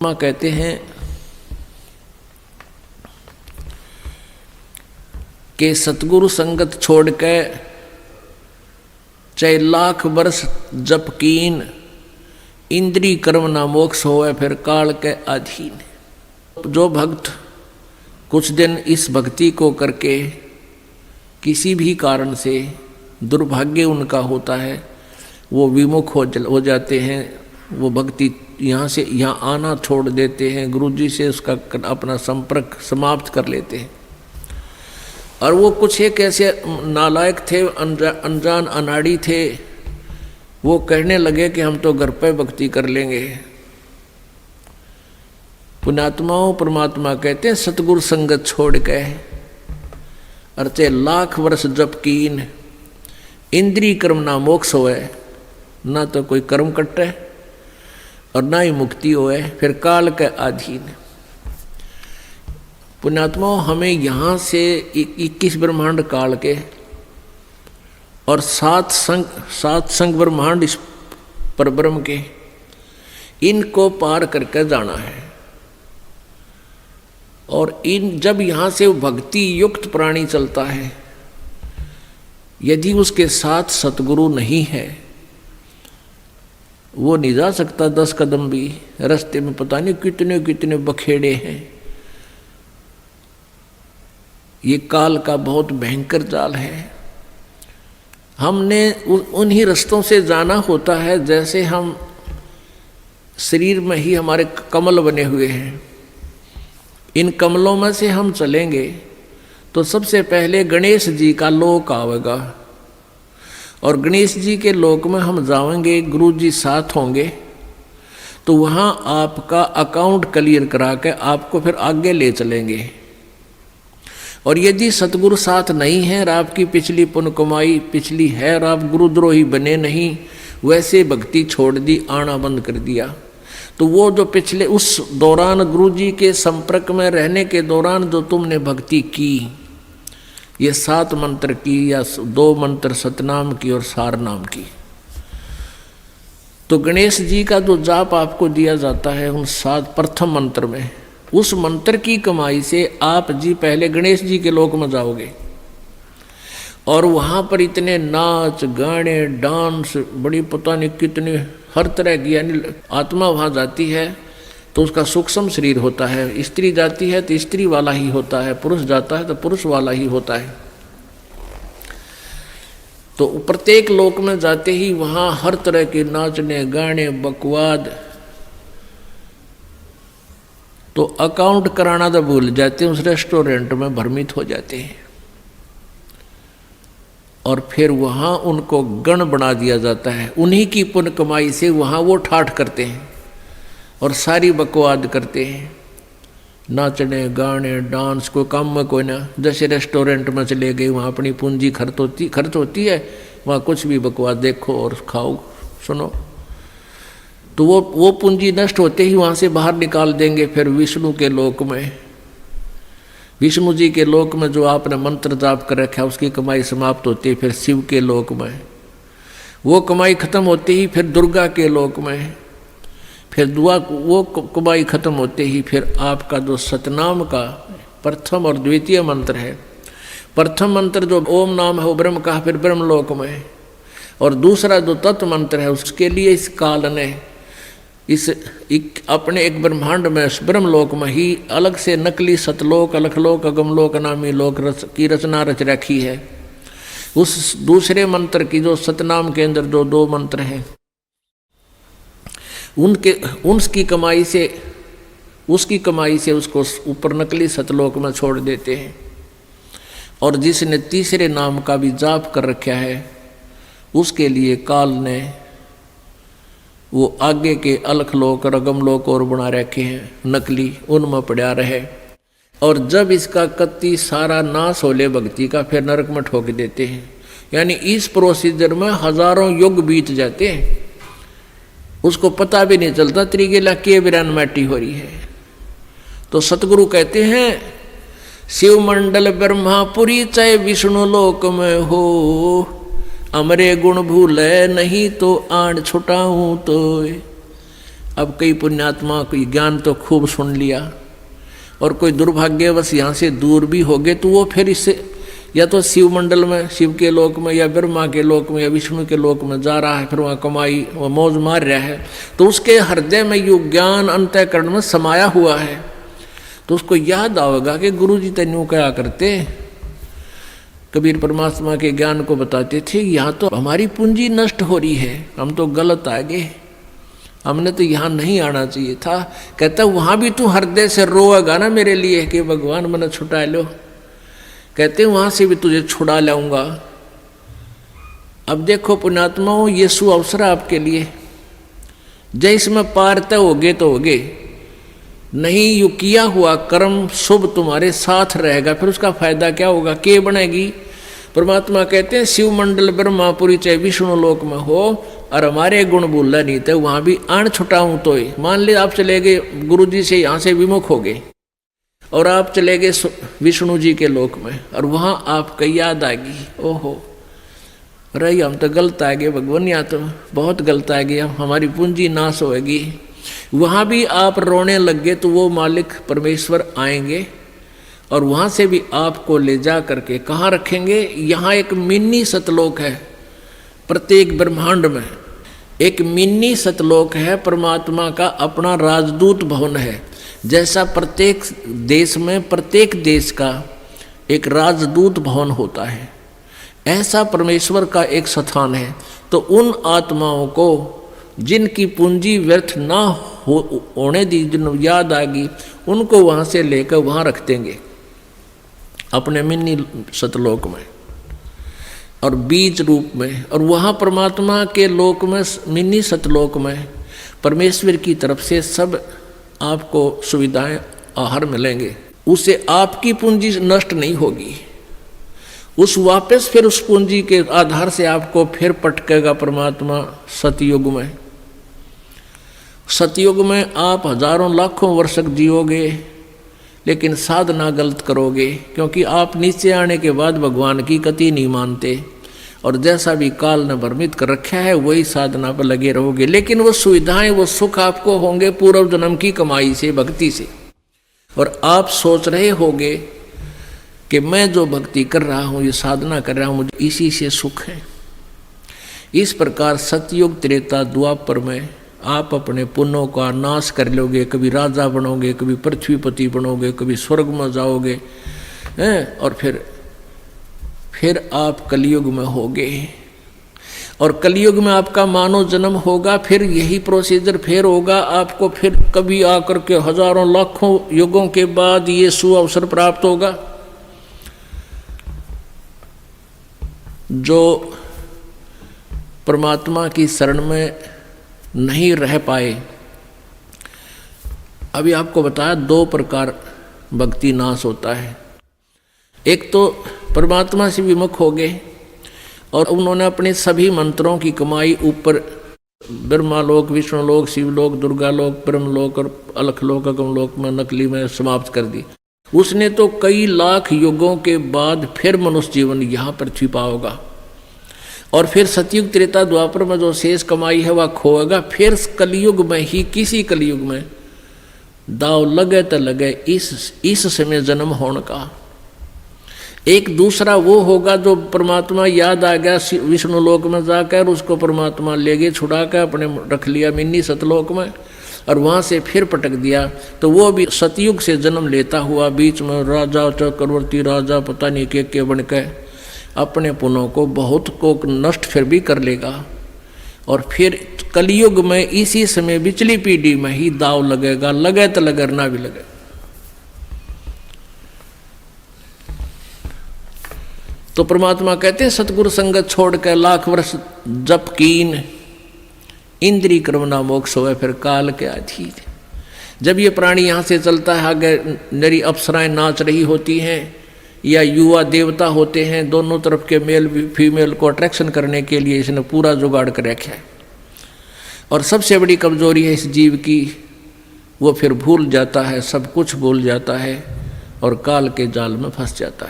माँ कहते हैं कि सतगुरु संगत छोड़ के चाहे लाख वर्ष जप कीन, इंद्री कर्म ना मोक्ष होए फिर काल के अधीन। जो भक्त कुछ दिन इस भक्ति को करके किसी भी कारण से दुर्भाग्य उनका होता है, वो विमुख हो जाते हैं, वो भक्ति यहाँ से यहाँ आना छोड़ देते हैं, गुरु जी से उसका अपना संपर्क समाप्त कर लेते हैं। और वो कुछ एक ऐसे नालायक थे, अनजान अनाड़ी थे, वो कहने लगे कि हम तो घर पे भक्ति कर लेंगे। पुण्यात्माओं परमात्मा कहते हैं सतगुरु संगत छोड़ के अर्चे लाख वर्ष जप कीन, इंद्री कर्म ना मोक्ष होए, ना तो कोई कर्म कटे और ना ही मुक्ति होए फिर काल के अधीन। पुण्यात्माओं हमें यहाँ से 21 ब्रह्मांड काल के और सात संग ब्रह्मांड इस परब्रह्म के, इनको पार करके जाना है। और जब यहाँ से भक्ति युक्त प्राणी चलता है, यदि उसके साथ सतगुरु नहीं है, वो नहीं जा सकता 10 कदम भी। रास्ते में पता नहीं कितने कितने बखेड़े हैं। ये काल का बहुत भयंकर जाल है। हमने उन्हीं रास्तों से जाना होता है जैसे हम शरीर में ही हमारे कमल बने हुए हैं। इन कमलों में से हम चलेंगे तो सबसे पहले गणेश जी का लोक आवेगा, और गणेश जी के लोक में हम जाएंगे, गुरु जी साथ होंगे, तो वहाँ आपका अकाउंट क्लियर करा के आपको फिर आगे ले चलेंगे। और यदि सतगुरु साथ नहीं है और आपकी पिछली पुण्य कमाई पिछली है और आप गुरुद्रोही बने नहीं, वैसे भक्ति छोड़ दी, आना बंद कर दिया, तो वो जो पिछले उस दौरान गुरु जी के संपर्क में रहने के दौरान जो तुमने भक्ति की, ये 7 मंत्र की या 2 मंत्र सतनाम की और सार नाम की, तो गणेश जी का जो जाप आपको दिया जाता है उन 7 प्रथम मंत्र में, उस मंत्र की कमाई से आप जी पहले गणेश जी के लोक में जाओगे। और वहाँ पर इतने नाच गाने डांस, बड़ी पता नहीं कितने हर तरह की, यानी आत्मा वहाँ जाती है तो उसका सूक्ष्म शरीर होता है, स्त्री जाती है तो स्त्री वाला ही होता है, पुरुष जाता है तो पुरुष वाला ही होता है। तो प्रत्येक लोक में जाते ही वहाँ हर तरह के नाचने गाने बकवाद, तो अकाउंट कराना तो भूल जाते हैं, उस रेस्टोरेंट में भ्रमित हो जाते हैं। और फिर वहाँ उनको गण बना दिया जाता है, उन्हीं की पुण्य कमाई से वहाँ वो ठाठ करते हैं और सारी बकवाद करते हैं, नाचने गाने डांस, कोई काम में कोई ना, जैसे रेस्टोरेंट में चले गए वहाँ अपनी पूंजी खर्च होती है, वहाँ कुछ भी बकवाद देखो और खाओ सुनो, तो वो पूंजी नष्ट होते ही वहाँ से बाहर निकाल देंगे। फिर विष्णु के लोक में, विष्णु जी के लोक में जो आपने मंत्र जाप कर रखा है उसकी कमाई समाप्त होती है। फिर शिव के लोक में वो कमाई खत्म होते ही फिर दुर्गा के लोक में, फिर वो कमाई खत्म होते ही फिर आपका जो सतनाम का प्रथम और द्वितीय मंत्र है, प्रथम मंत्र जो ओम नाम है वो ब्रह्म का फिर ब्रह्मलोक में, और दूसरा जो तत्व मंत्र है उसके लिए इस काल ने अपने एक ब्रह्मांड में ब्रह्मलोक में ही अलग से नकली सतलोक अलखलोक अगमलोक नामी लोक की रचना रच रखी है। उस दूसरे मंत्र की जो सतनाम के अंदर जो 2 मंत्र हैं, उसकी कमाई से उसको ऊपर नकली सतलोक में छोड़ देते हैं। और जिसने तीसरे नाम का भी जाप कर रखा है उसके लिए काल ने वो आगे के अलखलोक और अगमलोक और बना रखे हैं नकली, उनमें पड़ा रहे। और जब इसका कत्ती सारा नाश होले भक्ति का, फिर नरक में ठोक देते हैं। यानी इस प्रोसीजर में हजारों युग बीत जाते हैं, उसको पता भी नहीं चलता त्रिगेला के बिरान माटी हो रही है। तो सतगुरु कहते हैं शिव मंडल ब्रह्मापुरी चाहे विष्णु लोक में हो, अमरे गुण भूले नहीं तो आण छुटाऊं तो। अब कई पुण्यात्मा कोई ज्ञान तो खूब सुन लिया, और कोई दुर्भाग्यवश यहाँ से दूर भी हो गए, तो वो फिर इससे या तो शिव मंडल में, शिव के लोक में, या ब्रह्मा के लोक में, या विष्णु के लोक में जा रहा है, फिर वहाँ कमाई वह मौज मार रहा है, तो उसके हृदय में यो ज्ञान अंतःकरण में समाया हुआ है, तो उसको याद आएगा कि गुरु जी तेन्यू क्या करते। कबीर परमात्मा के ज्ञान को बताते थे, यहाँ तो हमारी पूंजी नष्ट हो रही है, हम तो गलत आ गए, हमने तो यहाँ नहीं आना चाहिए था। कहता वहाँ भी तू हृदय से रोएगा ना मेरे लिए कि भगवान मैंने छुटा लो, कहते वहाँ से भी तुझे छुड़ा लाऊंगा। अब देखो पुण्यात्माओं, ये सु अवसर आपके लिए, जय इसमें पार तय होगे तो होगे, नहीं यू किया हुआ कर्म शुभ तुम्हारे साथ रहेगा, फिर उसका फायदा क्या होगा, के बनेगी। परमात्मा कहते हैं शिव मंडल ब्रह्मापुरी चाहे विष्णु लोक में हो और हमारे गुण बोलना नहीं थे, वहाँ भी आण छुटाऊँ तो ही। मान ली आप चले गए गुरु जी से, यहाँ से विमुख हो गए और आप चले गए विष्णु जी के लोक में, और वहाँ आपको याद आ गई, ओहो रही हम तो गलत आ गए भगवान, यहाँ तो बहुत गलत आ गया, हमारी पूंजी नाश होगी। वहाँ भी आप रोने लग गए, तो वो मालिक परमेश्वर आएंगे और वहाँ से भी आपको ले जा करके कहाँ रखेंगे। यहाँ एक मिनी सतलोक है, प्रत्येक ब्रह्मांड में एक मिनी सतलोक है, परमात्मा का अपना राजदूत भवन है। जैसा प्रत्येक देश में प्रत्येक देश का एक राजदूत भवन होता है, ऐसा परमेश्वर का एक स्थान है। तो उन आत्माओं को जिनकी पूंजी व्यर्थ ना होने दी, जिन याद आ गई, उनको वहाँ से लेकर वहाँ रख देंगे अपने मिनी सतलोक में और बीज रूप में। और वहाँ परमात्मा के लोक में, मिनी सतलोक में परमेश्वर की तरफ से सब आपको सुविधाएं आहार मिलेंगे, उससे आपकी पूंजी नष्ट नहीं होगी। उस वापस फिर उस पूंजी के आधार से आपको फिर पटकेगा परमात्मा सतयुग में। सतयुग में आप हजारों लाखों वर्ष जियोगे, लेकिन साधना गलत करोगे, क्योंकि आप नीचे आने के बाद भगवान की कति नहीं मानते, और जैसा भी काल ने भ्रमित कर रखा है वही साधना पर लगे रहोगे। लेकिन वो सुविधाएं, वो सुख आपको होंगे पूर्व जन्म की कमाई से, भक्ति से। और आप सोच रहे होगे कि मैं जो भक्ति कर रहा हूँ, ये साधना कर रहा हूँ, मुझे इसी से सुख है। इस प्रकार सतयुग त्रेता द्वापर में आप अपने पुण्यों का नाश कर लोगे, कभी राजा बनोगे, कभी पृथ्वीपति बनोगे, कभी स्वर्ग में जाओगे हैं, और फिर आप कलयुग में होगे। और कलयुग में आपका मानव जन्म होगा, फिर यही प्रोसीजर फिर होगा आपको, फिर कभी आकर के हजारों लाखों युगों के बाद ये सुअवसर प्राप्त होगा। जो परमात्मा की शरण में नहीं रह पाए, अभी आपको बताया दो प्रकार भक्ति नाश होता है। एक तो परमात्मा से विमुख हो गए और उन्होंने अपने सभी मंत्रों की कमाई ऊपर ब्रह्मालोक, विष्णुलोक, शिवलोक, दुर्गालोक, ब्रह्मलोक और अलखलोक, अगमलोक में नकली में समाप्त कर दी। उसने तो कई लाख युगों के बाद फिर मनुष्य जीवन यहाँ पृथ्वी पाओगा, और फिर सतयुग त्रेता द्वापर में जो शेष कमाई है वह खोएगा। फिर कलयुग में ही, किसी कलयुग में दाव लगे तो लगे इस समय जन्म होने का। एक दूसरा वो होगा जो परमात्मा याद आ गया विष्णु लोक में जाकर, उसको परमात्मा ले गए छुड़ा कर, अपने रख लिया मिनी सतलोक में, और वहाँ से फिर पटक दिया। तो वो भी सतयुग से जन्म लेता हुआ बीच में राजा, चक्रवर्ती राजा, पता नहीं के बन के अपने पुण्यों को बहुत को नष्ट फिर भी कर लेगा। और फिर कलयुग में इसी समय बिचली पीढ़ी में ही दाव लगेगा, लगे तो लगे ना भी लगे। तो परमात्मा कहते हैं सतगुरु संगत छोड़ कर लाख वर्ष जप कीन, इंद्री क्रमना मोक्ष होवे फिर काल के अधीन। जब ये प्राणी यहाँ से चलता है, आगे नरी अप्सराएं नाच रही होती हैं या युवा देवता होते हैं, दोनों तरफ के मेल फीमेल को अट्रैक्शन करने के लिए इसने पूरा जुगाड़ कर रखा है। और सबसे बड़ी कमजोरी है इस जीव की, वो फिर भूल जाता है, सब कुछ भूल जाता है और काल के जाल में फंस जाता है।